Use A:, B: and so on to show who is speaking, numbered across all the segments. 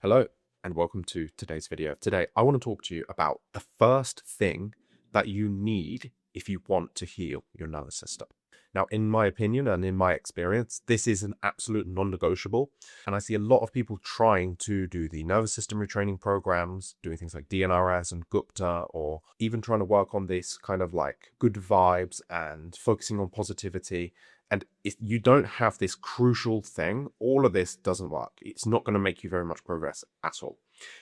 A: Hello and welcome to today's video. Today, I want to talk to you about the first thing that you need if you want to heal your nervous system. Now, in my opinion and in my experience, this is an absolute non-negotiable. And I see a lot of people trying to do the nervous system retraining programs, doing things like DNRS and Gupta, or even trying to work on this kind of like good vibes and focusing on positivity. And if you don't have this crucial thing, all of this doesn't work. It's not going to make you very much progress at all.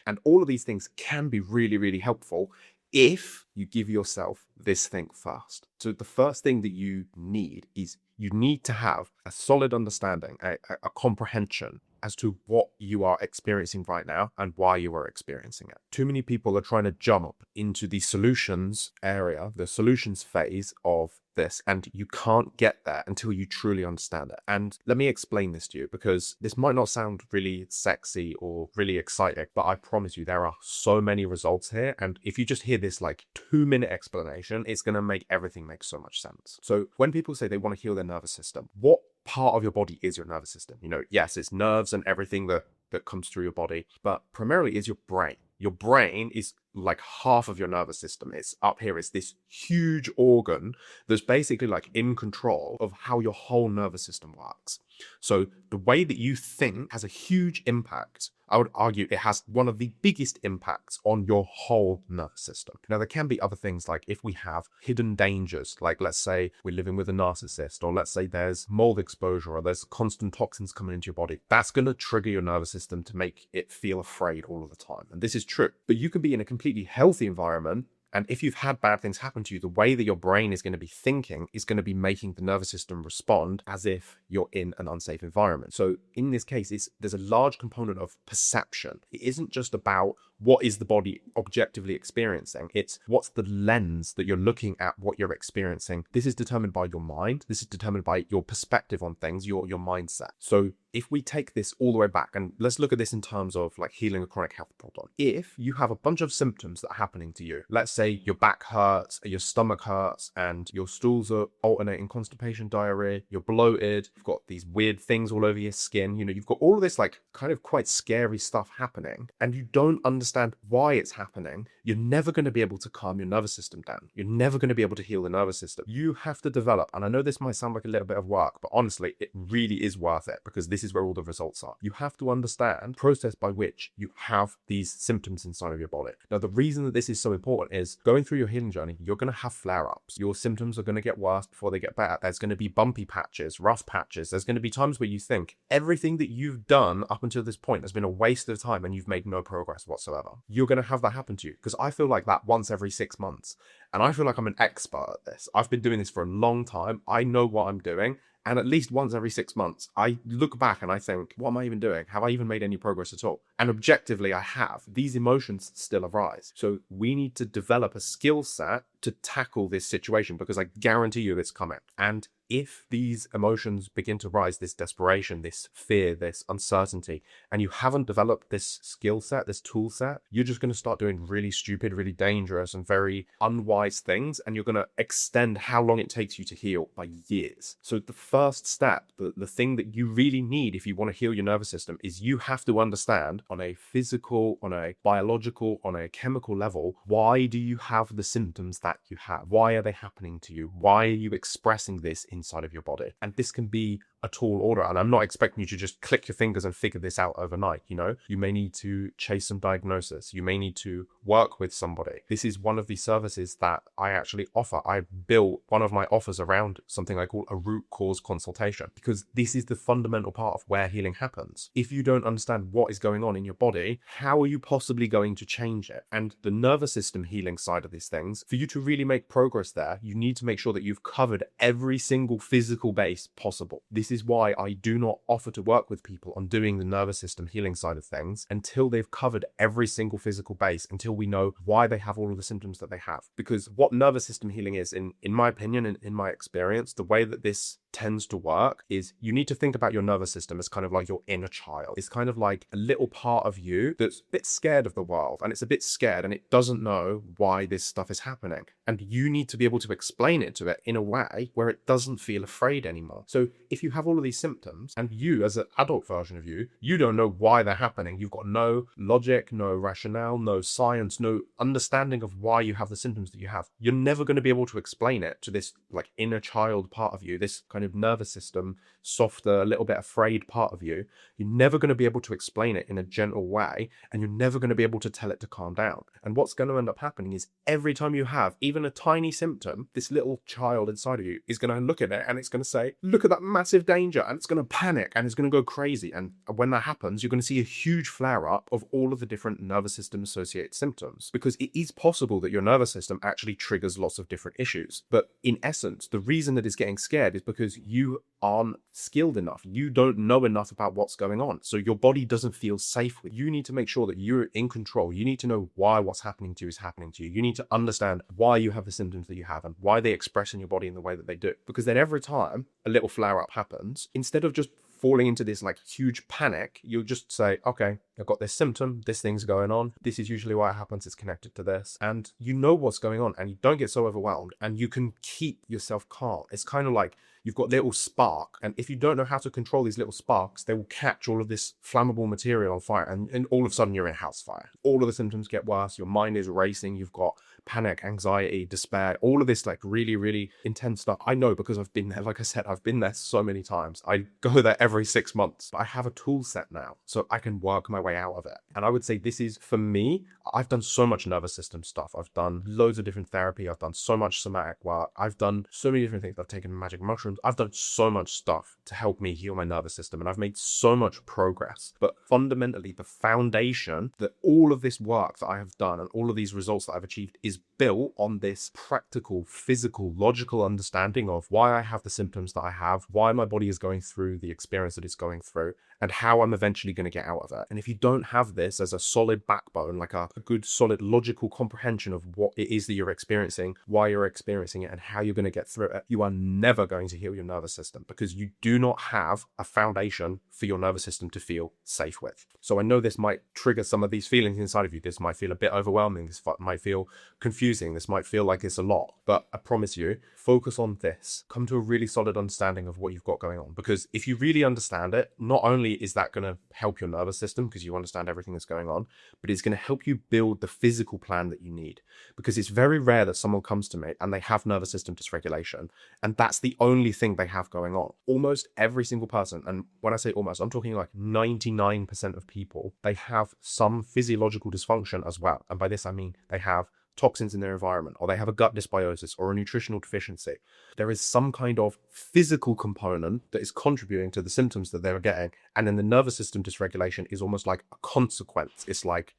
A: And all of these things can be really, really helpful if you give yourself this thing first. So the first thing that you need is you need to have a solid understanding, a comprehension as to what you are experiencing right now and why you are experiencing it. Too many people are trying to jump into the solutions area, the solutions phase of this, and you can't get there until you truly understand it. And let me explain this to you, because this might not sound really sexy or really exciting, but I promise you there are so many results here. And if you just hear this like 2-minute explanation, it's going to make everything make so much sense. So when people say they want to heal their nervous system, what part of your body is your nervous system? You know, yes, it's nerves and everything that comes through your body, but primarily is your brain. Your brain is like half of your nervous system. It's up here. It's this huge organ that's basically like in control of how your whole nervous system works. So the way that you think has a huge impact. I would argue it has one of the biggest impacts on your whole nervous system. Now, there can be other things, like if we have hidden dangers, like let's say we're living with a narcissist, or let's say there's mold exposure, or there's constant toxins coming into your body. That's going to trigger your nervous system to make it feel afraid all of the time. And this is true. But you can be in a completely healthy environment, and if you've had bad things happen to you, the way that your brain is going to be thinking is going to be making the nervous system respond as if you're in an unsafe environment. So in this case, there's a large component of perception. It isn't just about what is the body objectively experiencing. It's what's the lens that you're looking at what you're experiencing. This is determined by your mind. This is determined by your perspective on things, your mindset. So if we take this all the way back, and let's look at this in terms of like healing a chronic health problem. If you have a bunch of symptoms that are happening to you, let's say your back hurts, your stomach hurts, and your stools are alternating constipation, diarrhea, you're bloated, you've got these weird things all over your skin, you know, you've got all of this like kind of quite scary stuff happening, and you don't understand why it's happening, you're never going to be able to calm your nervous system down. You're never going to be able to heal the nervous system. You have to develop, and I know this might sound like a little bit of work, but honestly, it really is worth it, because this is where all the results are. You have to understand the process by which you have these symptoms inside of your body. Now, the reason that this is so important is going through your healing journey, you're going to have flare-ups. Your symptoms are going to get worse before they get better. There's going to be bumpy patches, rough patches. There's going to be times where you think everything that you've done up until this point has been a waste of time and you've made no progress whatsoever. You're going to have that happen to you, because I feel like that once every 6 months. And I feel like I'm an expert at this. I've been doing this for a long time. I know what I'm doing. And at least once every 6 months, I look back and I think, what am I even doing? Have I even made any progress at all? And objectively, I have. These emotions still arise. So we need to develop a skill set to tackle this situation, because I guarantee you it's coming. And if these emotions begin to rise, this desperation, this fear, this uncertainty, and you haven't developed this skill set, this tool set, you're just going to start doing really stupid, really dangerous and very unwise things. And you're going to extend how long it takes you to heal by years. So the first step, the thing that you really need if you want to heal your nervous system, is you have to understand on a physical, on a biological, on a chemical level, why do you have the symptoms that you have? Why are they happening to you? Why are you expressing this inside of your body? And this can be a tall order, and I'm not expecting you to just click your fingers and figure this out overnight. You know, you may need to chase some diagnosis. You may need to work with somebody. This is one of the services that I actually offer. I built one of my offers around something I call a root cause consultation, because this is the fundamental part of where healing happens. If you don't understand what is going on in your body, how are you possibly going to change it? And the nervous system healing side of these things, for you to really make progress there, you need to make sure that you've covered every single physical base possible. This is why I do not offer to work with people on doing the nervous system healing side of things until they've covered every single physical base, until we know why they have all of the symptoms that they have. Because what nervous system healing is, in my opinion and in my experience, the way that this tends to work is you need to think about your nervous system as kind of like your inner child. It's kind of like a little part of you that's a bit scared of the world, and it's a bit scared and it doesn't know why this stuff is happening. And you need to be able to explain it to it in a way where it doesn't feel afraid anymore. So if you have all of these symptoms, and you, as an adult version of you, you don't know why they're happening. You've got no logic, no rationale, no science, no understanding of why you have the symptoms that you have. You're never going to be able to explain it to this like inner child part of you, this kind of nervous system, softer, a little bit afraid part of you. You're never going to be able to explain it in a gentle way, and you're never going to be able to tell it to calm down. And what's going to end up happening is every time you have even a tiny symptom, this little child inside of you is going to look at it and it's going to say, look at that massive danger, and it's going to panic and it's going to go crazy. And when that happens, you're going to see a huge flare up of all of the different nervous system associated symptoms, because it is possible that your nervous system actually triggers lots of different issues. But in essence, the reason that it's getting scared is because you aren't skilled enough. You don't know enough about what's going on. So your body doesn't feel safe with you. You need to make sure that you're in control. You need to know why what's happening to you is happening to you. You need to understand why you have the symptoms that you have and why they express in your body in the way that they do. Because then every time a little flare up happens, instead of just falling into this like huge panic, you'll just say, okay, I've got this symptom, this thing's going on, this is usually why it happens, it's connected to this, and you know what's going on, and you don't get so overwhelmed, and you can keep yourself calm. It's kind of like you've got little spark, and if you don't know how to control these little sparks, they will catch all of this flammable material on fire, and all of a sudden you're in a house fire. All of the symptoms get worse, your mind is racing, you've got panic, anxiety, despair, all of this like really, really intense stuff. I know because I've been there. Like I said, I've been there so many times. I go there every 6 months. But I have a tool set now, so I can work my way out of it. And I would say this is, for me, I've done so much nervous system stuff. I've done loads of different therapy. I've done so much somatic work. I've done so many different things. I've taken magic mushrooms. I've done so much stuff to help me heal my nervous system. And I've made so much progress. But fundamentally, the foundation that all of this work that I have done and all of these results that I've achieved is built on this practical, physical, logical understanding of why I have the symptoms that I have, why my body is going through the experience that it's going through, and how I'm eventually going to get out of it. And if you don't have this as a solid backbone, like a good, solid, logical comprehension of what it is that you're experiencing, why you're experiencing it, and how you're going to get through it, you are never going to heal your nervous system, because you do not have a foundation for your nervous system to feel safe with. So I know this might trigger some of these feelings inside of you. This might feel a bit overwhelming. This might feel confusing. This might feel like it's a lot, but I promise you, focus on this. Come to a really solid understanding of what you've got going on, because if you really understand it, not only is that going to help your nervous system because you understand everything that's going on, but it's going to help you build the physical plan that you need. Because it's very rare that someone comes to me and they have nervous system dysregulation, and that's the only thing they have going on. Almost every single person, and when I say almost, I'm talking like 99% of people, they have some physiological dysfunction as well. And by this I mean they have toxins in their environment, or they have a gut dysbiosis or a nutritional deficiency. There is some kind of physical component that is contributing to the symptoms that they're getting. And then the nervous system dysregulation is almost like a consequence. It's like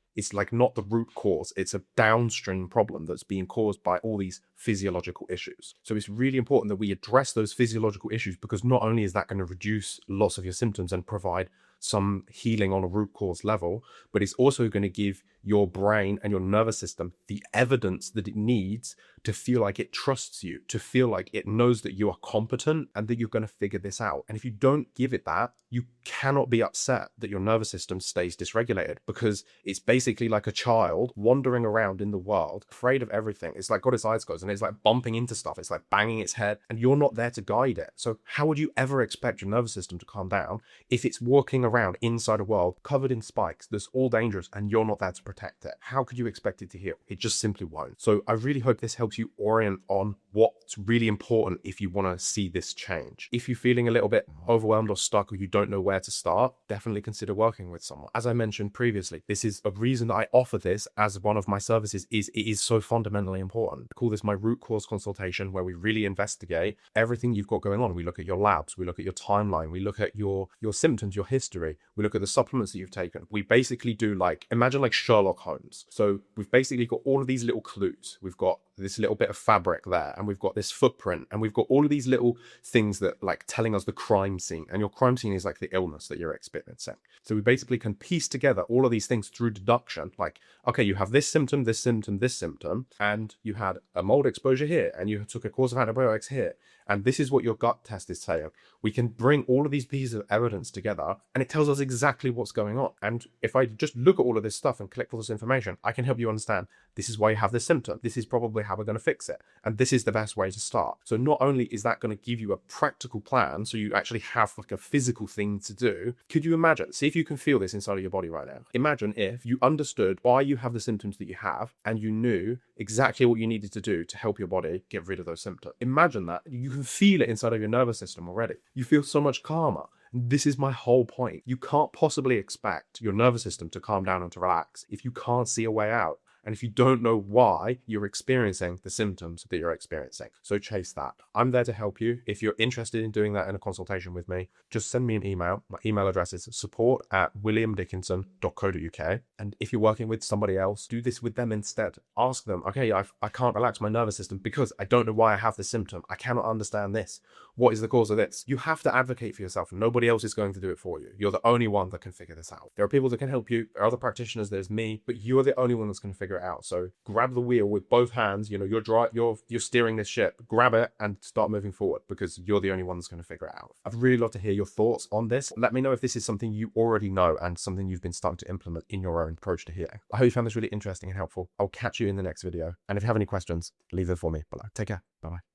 A: not the root cause. It's a downstream problem that's being caused by all these physiological issues. So it's really important that we address those physiological issues, because not only is that going to reduce loss of your symptoms and provide some healing on a root cause level, but it's also going to give your brain and your nervous system the evidence that it needs to feel like it trusts you, to feel like it knows that you are competent and that you're going to figure this out. And if you don't give it that, you cannot be upset that your nervous system stays dysregulated, because it's basically like a child wandering around in the world, afraid of everything. It's like got its eyes closed and it's like bumping into stuff. It's like banging its head, and you're not there to guide it. So how would you ever expect your nervous system to calm down if it's walking around inside a world covered in spikes that's all dangerous and you're not there to protect it? How could you expect it to heal? It just simply won't. So I really hope this helps you orient on what's really important if you want to see this change. If you're feeling a little bit overwhelmed or stuck, or you don't know where to start, definitely consider working with someone. As I mentioned previously, this is a reason that I offer this as one of my services. It is so fundamentally important. I call this my root cause consultation, where we really investigate everything you've got going on. We look at your labs, we look at your timeline, we look at your symptoms, your history, we look at the supplements that you've taken. We basically do like, imagine like Sherlock Holmes. So we've basically got all of these little clues. We've got this little bit of fabric there, and we've got this footprint, and we've got all of these little things that like telling us the crime scene, and your crime scene is like the illness that you're experiencing. So we basically can piece together all of these things through deduction. Like, okay, you have this symptom, this symptom, this symptom, and you had a mold exposure here, and you took a course of antibiotics here, And this is what your gut test is saying. We can bring all of these pieces of evidence together and it tells us exactly what's going on. And if I just look at all of this stuff and collect all this information, I can help you understand this is why you have this symptom. This is probably how we're going to fix it. And this is the best way to start. So not only is that going to give you a practical plan, so you actually have like a physical thing to do. Could you imagine, see if you can feel this inside of your body right now. Imagine if you understood why you have the symptoms that you have and you knew exactly what you needed to do to help your body get rid of those symptoms. Imagine that. You can feel it inside of your nervous system already. You feel so much calmer. This is my whole point. You can't possibly expect your nervous system to calm down and to relax if you can't see a way out. And if you don't know why you're experiencing the symptoms that you're experiencing. So chase that. I'm there to help you. If you're interested in doing that in a consultation with me, just send me an email. My email address is support@williamdickinson.co.uk. And if you're working with somebody else, do this with them instead. Ask them, okay, I can't relax my nervous system because I don't know why I have this symptom. I cannot understand this. What is the cause of this? You have to advocate for yourself. Nobody else is going to do it for you. You're the only one that can figure this out. There are people that can help you. There are other practitioners. There's me, but you're the only one that's going to figure it out. So grab the wheel with both hands. You know, you're steering this ship. Grab it and start moving forward because you're the only one that's going to figure it out. I'd really love to hear your thoughts on this. Let me know if this is something you already know and something you've been starting to implement in your own approach to healing. I hope you found this really interesting and helpful. I'll catch you in the next video. And if you have any questions, leave them for me below. Take care. Bye-bye.